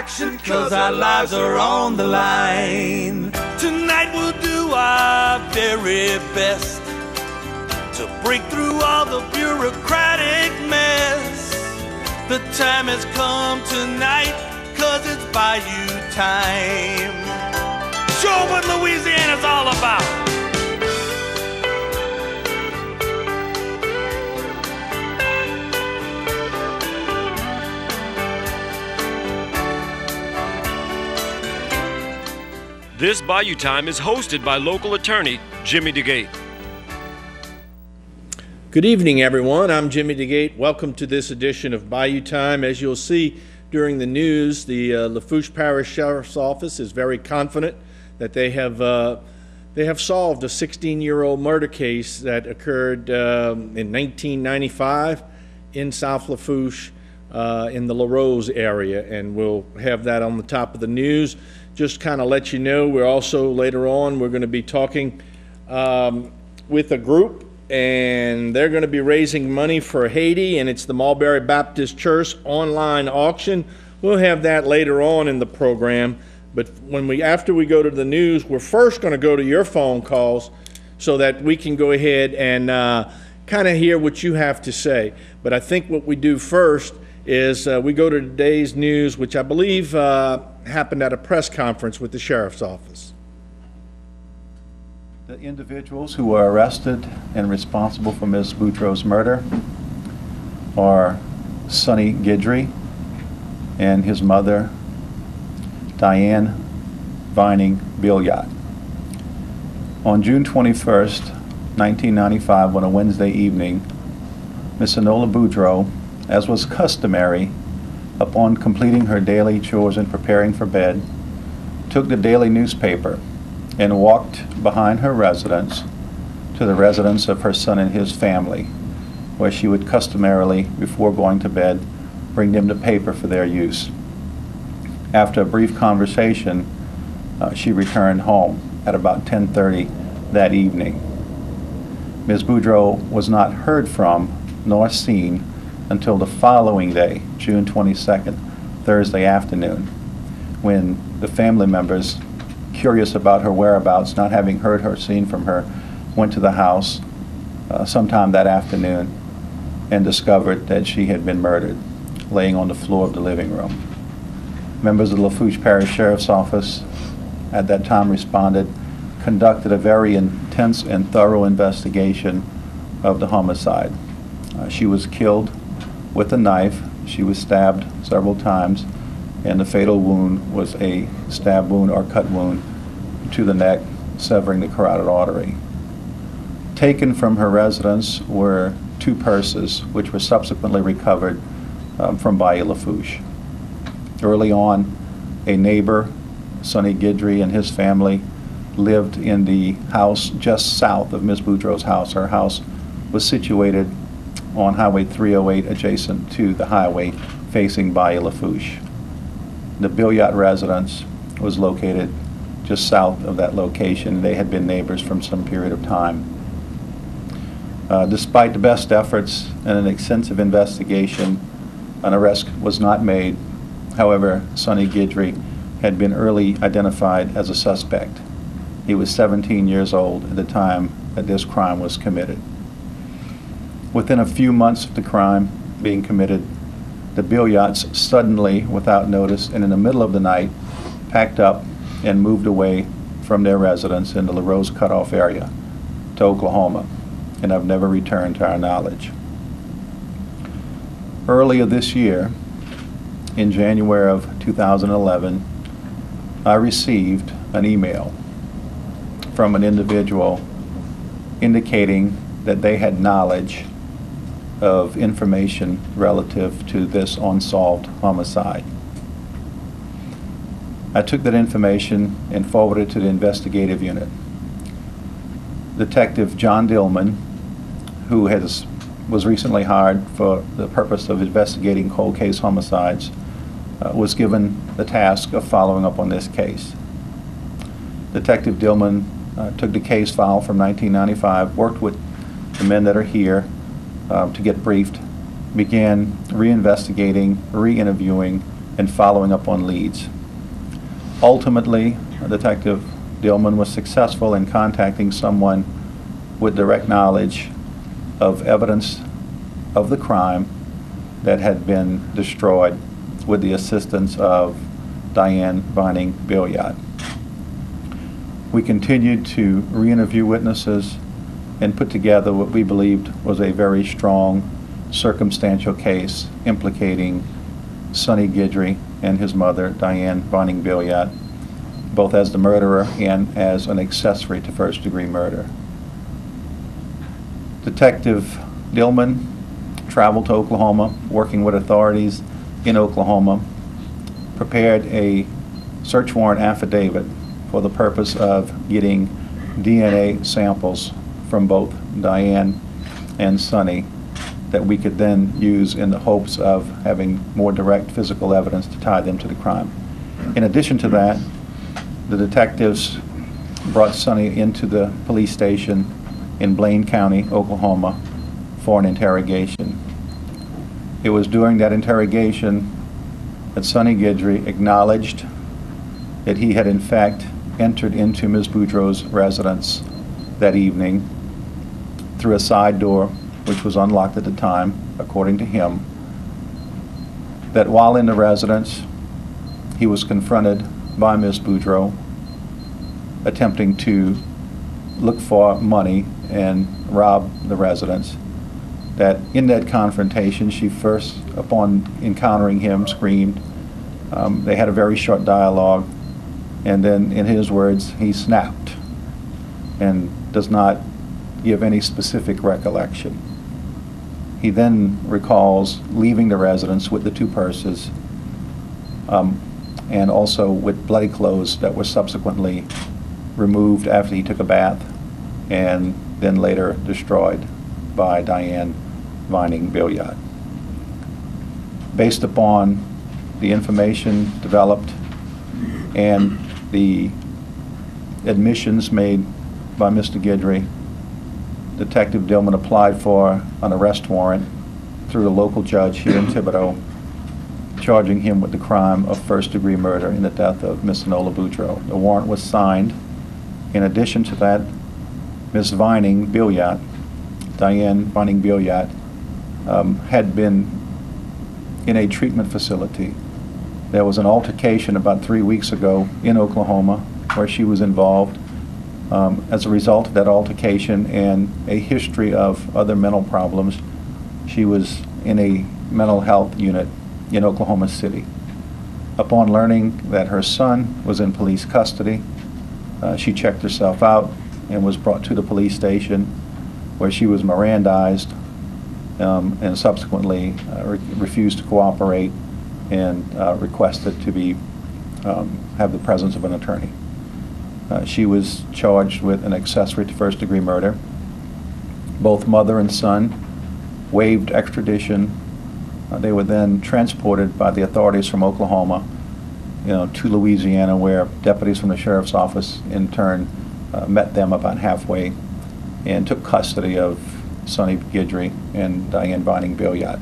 action, 'cause our lives are on the line. Tonight we'll do our very best to break through all the bureaucratic mess. The time has come tonight, 'cause it's Bayou time. Show 'em what Louisiana's all about. This Bayou Time is hosted by local attorney Jimmy Dagate. Good evening, everyone. I'm Jimmy Dagate. Welcome to this edition of Bayou Time. As you'll see during the news, the Lafourche Parish Sheriff's Office is very confident that they have solved a 16-year-old murder case that occurred in 1995 in South Lafourche in the Larose area, and we'll have that on the top of the news. Just kind of let you know, we're also later on, we're going to be talking with a group, and they're going to be raising money for Haiti, and it's the Mulberry Baptist Church online auction. We'll have that later on in the program, but after we go to the news, we're first going to go to your phone calls so that we can go ahead and kind of hear what you have to say. But I think what we do first is we go to today's news, which I believe happened at a press conference with the Sheriff's Office. The individuals who were arrested and responsible for Ms. Boudreaux's murder are Sonny Guidry and his mother, Diane Vining Billiot. On June 21st, 1995, on a Wednesday evening, Ms. Enola Boudreaux, as was customary, upon completing her daily chores and preparing for bed, took the daily newspaper and walked behind her residence to the residence of her son and his family, where she would customarily, before going to bed, bring them the paper for their use. After a brief conversation, she returned home at about 10:30 that evening. Ms. Boudreaux was not heard from nor seen until the following day, June 22nd, Thursday afternoon, when the family members, curious about her whereabouts, not having heard or seen from her, went to the house sometime that afternoon and discovered that she had been murdered, laying on the floor of the living room. Members of the Lafourche Parish Sheriff's Office at that time responded, conducted a very intense and thorough investigation of the homicide. She was killed with a knife. She was stabbed several times, and the fatal wound was a stab wound or cut wound to the neck, severing the carotid artery. Taken from her residence were 2 purses, which were subsequently recovered from Bayou Lafourche. Early on, a neighbor, Sonny Guidry, and his family lived in the house just south of Ms. Boudreaux's house. Her house was situated on Highway 308, adjacent to the highway facing Bayou Lafourche. The Billiot residence was located just south of that location. They had been neighbors from some period of time. Despite the best efforts and an extensive investigation, an arrest was not made. However, Sonny Guidry had been early identified as a suspect. He was 17 years old at the time that this crime was committed. Within a few months of the crime being committed, the Billiots suddenly, without notice, and in the middle of the night, packed up and moved away from their residence in the Larose Cutoff area to Oklahoma, and have never returned to our knowledge. Earlier this year, in January of 2011, I received an email from an individual indicating that they had knowledge of information relative to this unsolved homicide. I took that information and forwarded it to the investigative unit. Detective John Dillman, who was recently hired for the purpose of investigating cold case homicides, was given the task of following up on this case. Detective Dillman took the case file from 1995, worked with the men that are here to get briefed, began reinvestigating, re-interviewing, and following up on leads. Ultimately, Detective Dillman was successful in contacting someone with direct knowledge of evidence of the crime that had been destroyed with the assistance of Diane Vining Billiard. We continued to re-interview witnesses and put together what we believed was a very strong circumstantial case implicating Sonny Guidry and his mother, Diane Vining Billiard, both as the murderer and as an accessory to first-degree murder. Detective Dillman traveled to Oklahoma, working with authorities in Oklahoma, prepared a search warrant affidavit for the purpose of getting DNA samples from both Diane and Sonny that we could then use in the hopes of having more direct physical evidence to tie them to the crime. In addition to that, the detectives brought Sonny into the police station in Blaine County, Oklahoma, for an interrogation. It was during that interrogation that Sonny Guidry acknowledged that he had in fact entered into Ms. Boudreaux's residence that evening through a side door which was unlocked at the time, according to him, that while in the residence he was confronted by Ms. Boudreaux attempting to look for money and rob the residence, that in that confrontation she first, upon encountering him, screamed. They had a very short dialogue, and then in his words he snapped and does not give any specific recollection. He then recalls leaving the residence with the two purses and also with bloody clothes that were subsequently removed after he took a bath and then later destroyed by Diane Vining Billiard. Based upon the information developed and the admissions made by Mr. Guidry, Detective Dillman applied for an arrest warrant through the local judge here in Thibodaux, charging him with the crime of first-degree murder in the death of Miss Enola Boudreaux. The warrant was signed. In addition to that, Miss Vining Billiard, Diane Vining Billiard, had been in a treatment facility. There was an altercation about 3 weeks ago in Oklahoma where she was involved. As a result of that altercation and a history of other mental problems, she was in a mental health unit in Oklahoma City. Upon learning that her son was in police custody, she checked herself out and was brought to the police station where she was Mirandized and subsequently refused to cooperate and requested to be have the presence of an attorney. She was charged with an accessory to first-degree murder. Both mother and son waived extradition. They were then transported by the authorities from Oklahoma, to Louisiana, where deputies from the sheriff's office in turn met them about halfway and took custody of Sonny Guidry and Diane Vining Billiard.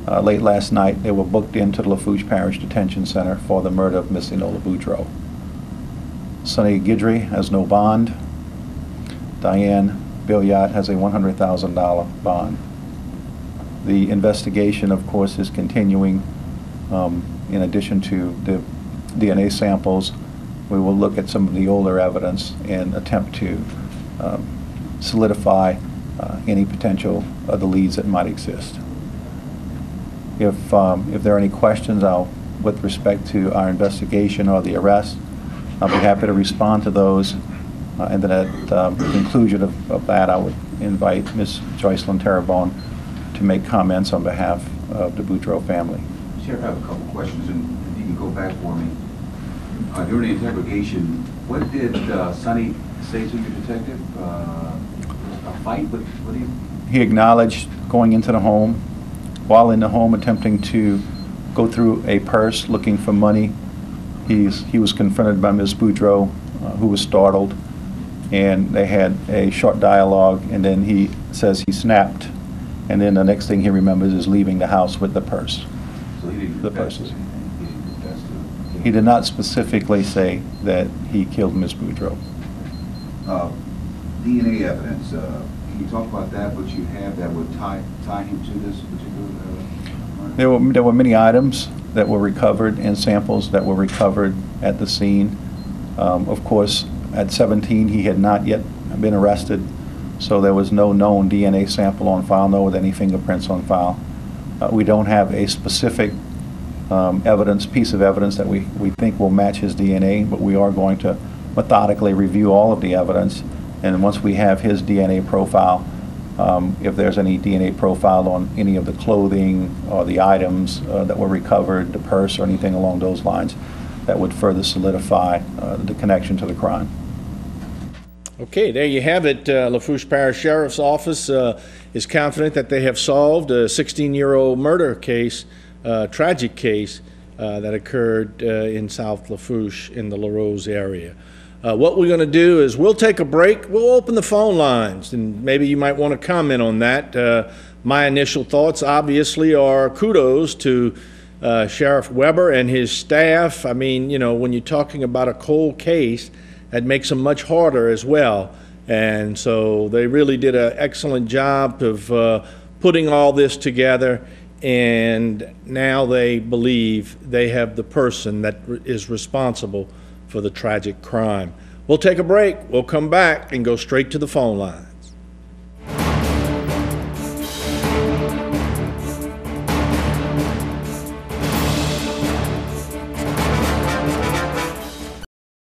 Late last night, they were booked into the Lafourche Parish Detention Center for the murder of Miss Enola Boudreaux. Sonny Guidry has no bond. Diane Billiard has a $100,000 bond. The investigation, of course, is continuing. In addition to the DNA samples, we will look at some of the older evidence and attempt to solidify any potential of the leads that might exist. If there are any questions with respect to our investigation or the arrest, I'll be happy to respond to those. And then at the conclusion of that, I would invite Ms. Joycelyn Terrebonne to make comments on behalf of the Boudreaux family. Sheriff, I have a couple questions, and if you can go back for me. During the interrogation, what did Sonny say to you, detective? A fight? What do you... He acknowledged going into the home. While in the home attempting to go through a purse looking for money, he was confronted by Ms. Boudreaux, who was startled, and they had a short dialogue, and then he says he snapped, and then the next thing he remembers is leaving the house with the purse. So he didn't the purses. He He did not specifically say that he killed Ms. Boudreaux. DNA evidence, can you talk about that, what you have that would tie him to this particular murder? There were many items that were recovered and samples that were recovered at the scene. Of course, at 17, he had not yet been arrested, so there was no known DNA sample on file, nor with any fingerprints on file. We don't have a specific piece of evidence that we think will match his DNA, but we are going to methodically review all of the evidence, and once we have his DNA profile, if there's any DNA profile on any of the clothing or the items that were recovered, the purse or anything along those lines, that would further solidify the connection to the crime. Okay, there you have it. Lafourche Parish Sheriff's Office is confident that they have solved a 16-year-old murder case, tragic case that occurred in South Lafourche in the LaRose area. What we're going to do is we'll take a break. We'll open the phone lines, and maybe you might want to comment on that. My initial thoughts, obviously, are kudos to Sheriff Webre and his staff. I mean, you know, when you're talking about a cold case, that makes them much harder as well. And so they really did an excellent job of putting all this together, and now they believe they have the person that is responsible for the tragic crime. We'll take a break. We'll come back and go straight to the phone line.